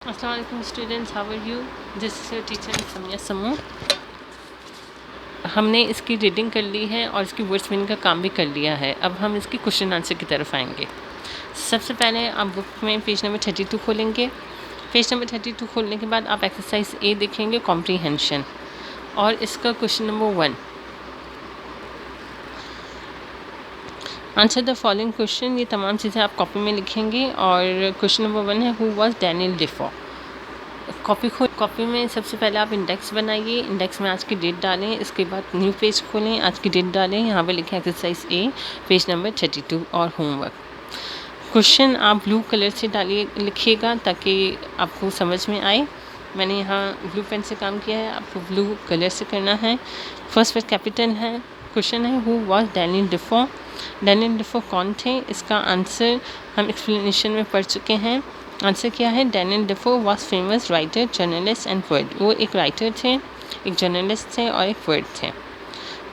अस्सलाम वालेकुम students, how are you? This is your teacher Samiya Samu. हमने इसकी रीडिंग कर ली है और इसकी वर्ड्स मीनिंग का काम भी कर लिया है। अब हम इसकी क्वेश्चन आंसर की तरफ आएंगे। सबसे पहले आप बुक में पेज नंबर 32 खोलेंगे। पेज नंबर 32 खोलने के बाद आप एक्सरसाइज ए देखेंगे, कॉम्प्रीहेंशन, और इसका question number 1, answer the following question. ये तमाम चीज़ें आप कॉपी में लिखेंगे। और क्वेश्चन नंबर 1 है, who was Daniel Dafoe. Copy में सबसे पहले आप इंडेक्स बनाइए। इंडेक्स में आज की डेट डालें, इसके बाद न्यू पेज खोलें, आज की डेट डालें, यहाँ पे लिखें एक्सरसाइज ए, पेज नंबर 32 और होमवर्क। क्वेश्चन आप ब्लू कलर से डालिए, लिखिएगा ताकि आपको समझ में आए। मैंने यहाँ ब्लू पेन से काम किया है, आपको ब्लू कलर से करना है। फर्स्ट वर्ड कैपिटल है। क्वेश्चन है, who was Daniel Dafoe. Daniel Dafoe कौन थे? इसका आंसर हम एक्सप्लेनेशन में पढ़ चुके हैं। आंसर क्या है? Daniel Dafoe was famous writer, journalist and poet. वो एक राइटर थे, एक जर्नलिस्ट थे और एक पोएट थे।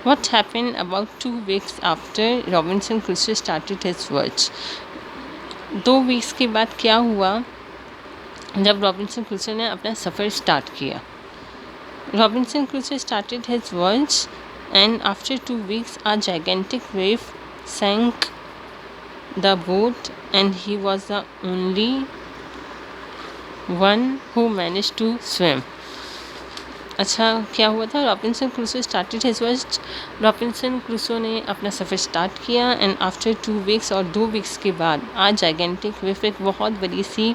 What happened about 2 weeks after Robinson Crusoe started his voyage? 2 weeks के बाद क्या हुआ जब रॉबिन्सन क्रूसो ने अपना सफ़र स्टार्ट किया? Robinson Crusoe started his voyage and after 2 weeks a gigantic wave sank the boat and he was the only one who managed to swim. अच्छा, क्या हुआ था? Robinson Crusoe started his voyage. Robinson Crusoe ने अपना सफ़र start किया and after 2 weeks, और 2 weeks के बाद आज जाइगेंटिक वेव, एक बहुत बड़ी सी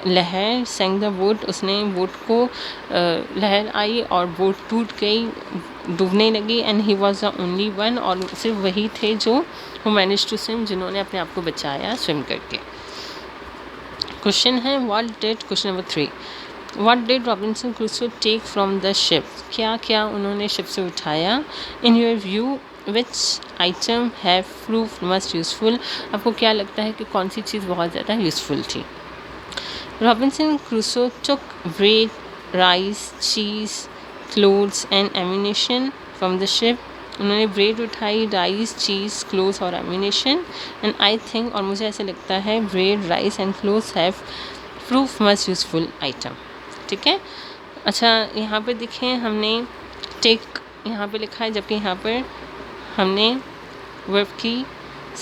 लहर, सैंक द बोट, उसने बोट को लहर आई और बोट टूट गई, डूबने लगी। And he was the only one, और सिर्फ वही थे जो हु मैनेज टू स्विम, जिन्होंने अपने आप को बचाया स्विम करके। क्वेश्चन है, question number 3, What did Robinson Crusoe take from the ship? क्या क्या उन्होंने शिप से उठाया? In your view, which item have proved most useful? आपको क्या लगता है कि कौन सी चीज़ बहुत ज़्यादा यूज़फुल थी? Robinson Crusoe took bread, rice, cheese, clothes and ammunition from the ship. उन्होंने ब्रेड उठाई, राइस, चीज़, क्लोथ्स और एम्यूनेशन। एंड आई थिंक, और मुझे ऐसा लगता है, bread, rice and clothes have prove much useful item. ठीक है। अच्छा, यहाँ पे देखें, हमने टेक यहाँ पे लिखा है, जबकि यहाँ पर हमने वर्ब की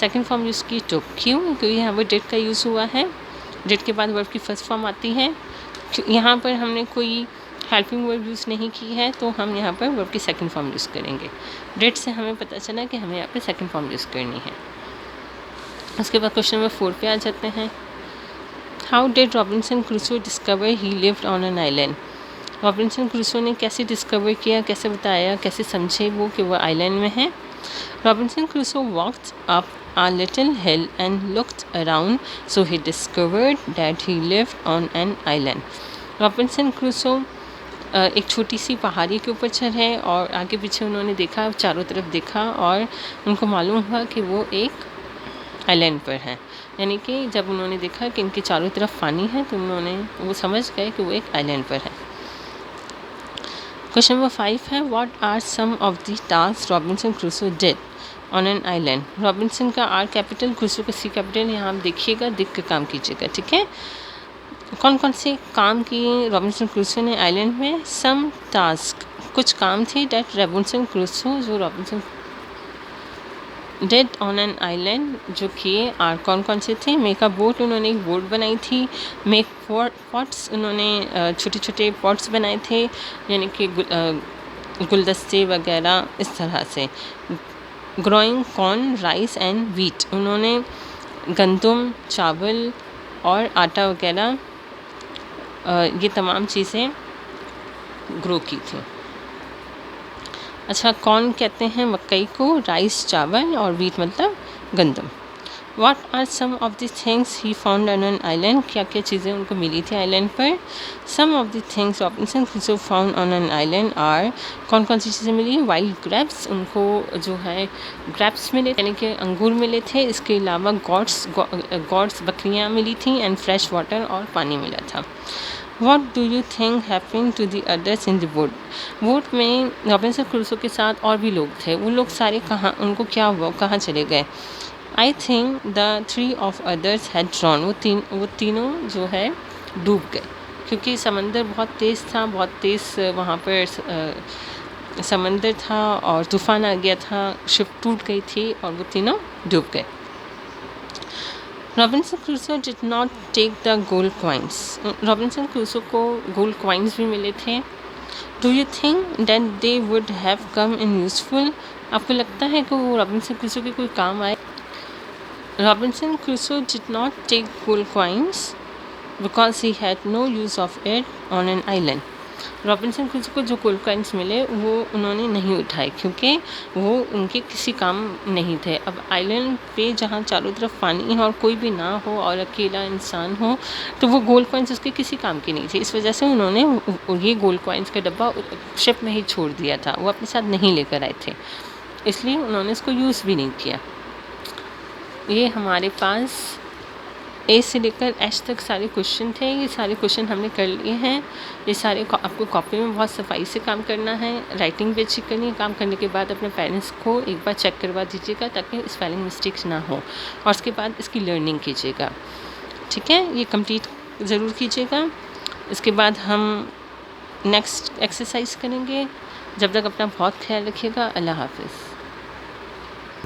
सेकंड फॉर्म यूज़ की टुक। क्यों? क्योंकि यहाँ पर डिड का यूज़ हुआ है, डिड के बाद वर्ब की फर्स्ट फॉर्म आती है। यहाँ पर हमने कोई हेल्पिंग वर्ब यूज़ नहीं की है, तो हम यहाँ पर वर्ब की सेकंड फॉर्म यूज़ करेंगे। डिड से हमें पता चला कि हमें यहाँ पर सेकंड फॉर्म यूज़ करनी है। उसके बाद क्वेश्चन नंबर 4 पे आ जाते हैं। How did Robinson Crusoe discover he lived on an island? Robinson Crusoe ने कैसे डिस्कवर किया, कैसे बताया, कैसे समझे वो कि वो आइलैंड में है? Robinson Crusoe walked up a little hill and looked around, so he discovered that he lived on an island. Robinson Crusoe एक छोटी सी पहाड़ी के ऊपर चढ़े और आगे पीछे उन्होंने देखा, चारों तरफ देखा, और उनको मालूम हुआ कि वो एक आइलैंड पर हैं। यानी कि जब उन्होंने देखा कि इनके चारों तरफ पानी है, तो वो समझ गए कि वो एक आइलैंड पर है। क्वेश्चन नंबर 5 है, what are some of the task Robinson Crusoe did on an island? Robinson का आर कैपिटल, क्रूसो का सी कैपिटल, यहाँ आप देखिएगा, देख के काम कीजिएगा। ठीक है। कौन कौन से काम किए रॉबिन्सन क्रूसो ने आइलैंड में? सम टास्क, कुछ काम थे, डेट रॉबिन्सन क्रूसो, जो Robinson dead on an island, जो किए आर कौन कौन से थे? मेक अ बोट, उन्होंने एक बोट बनाई थी। मेक पॉट्स, उन्होंने छोटे छोटे पॉट्स बनाए थे, यानी कि गुलदस्ते वगैरह, इस तरह से। Growing corn, rice and wheat, उन्होंने गंदम, चावल और आटा वगैरह, ये तमाम चीज़ें ग्रो की थी। अच्छा, कॉर्न कहते हैं मकई को, राइस चावल, और वीट मतलब गंदम। What are some of the things he found on an island? क्या क्या चीज़ें उनको मिली थी आइलैंड पर? Some of the things Robinson Crusoe found on an island are, कौन कौन सी चीज़ें मिली? वाइल्ड ग्रेप्स, उनको जो है ग्रेप्स मिले, यानी कि अंगूर मिले थे। इसके अलावा गॉड्स बकरियाँ मिली थी, एंड फ्रेश वाटर, और पानी मिला था। What do you think happened to the others in the boat? Boat में रॉबिन्सन क्रूसो के साथ और भी लोग थे, वो लोग सारे कहाँ, उनको क्या हुआ, कहाँ चले गए? I think the 3 of others had drowned, वो तीनों जो है डूब गए। क्योंकि समंदर बहुत तेज़ था, बहुत तेज़ वहाँ पर समंदर था और तूफ़ान आ गया था, शिप टूट गई थी और वो तीनों डूब गए। Robinson Crusoe did not take the gold coins. Robinson Crusoe को गोल्ड कॉइन्स भी मिले थे। Do you think that they would have come in useful? आपको लगता है कि वो रॉबिन्सन क्रूसो के कोई काम आए? Robinson Crusoe did not take gold coins because he had no use of it on an island. Robinson Crusoe को जो गोल्ड कॉइन्स मिले वो उन्होंने नहीं उठाए क्योंकि वो उनके किसी काम नहीं थे। अब आइलैंड पे जहाँ चारों तरफ पानी है और कोई भी ना हो और अकेला इंसान हो, तो वो गोल्ड कॉइन्स उसके किसी काम की नहीं थी। इस वजह से उन्होंने ये गोल्ड कॉइन्स का डब्बा शिप में ही छोड़ दिया था, वो अपने साथ नहीं लेकर आए थे, इसलिए उन्होंने इसको यूज़ भी नहीं किया। ये हमारे पास ए से लेकर एच तक सारे क्वेश्चन थे। ये सारे क्वेश्चन हमने कर लिए हैं। ये सारे आपको कॉपी में बहुत सफाई से काम करना है, राइटिंग भी अच्छी करनी है। काम करने के बाद अपने पेरेंट्स को एक बार चेक करवा दीजिएगा ताकि स्पेलिंग मिस्टेक्स ना हो, और उसके बाद इसकी लर्निंग कीजिएगा। ठीक है, ये कंप्लीट ज़रूर कीजिएगा। इसके बाद हम नेक्स्ट एक्सरसाइज करेंगे। जब तक अपना बहुत ख्याल रखिएगा। अल्लाह हाफिज़।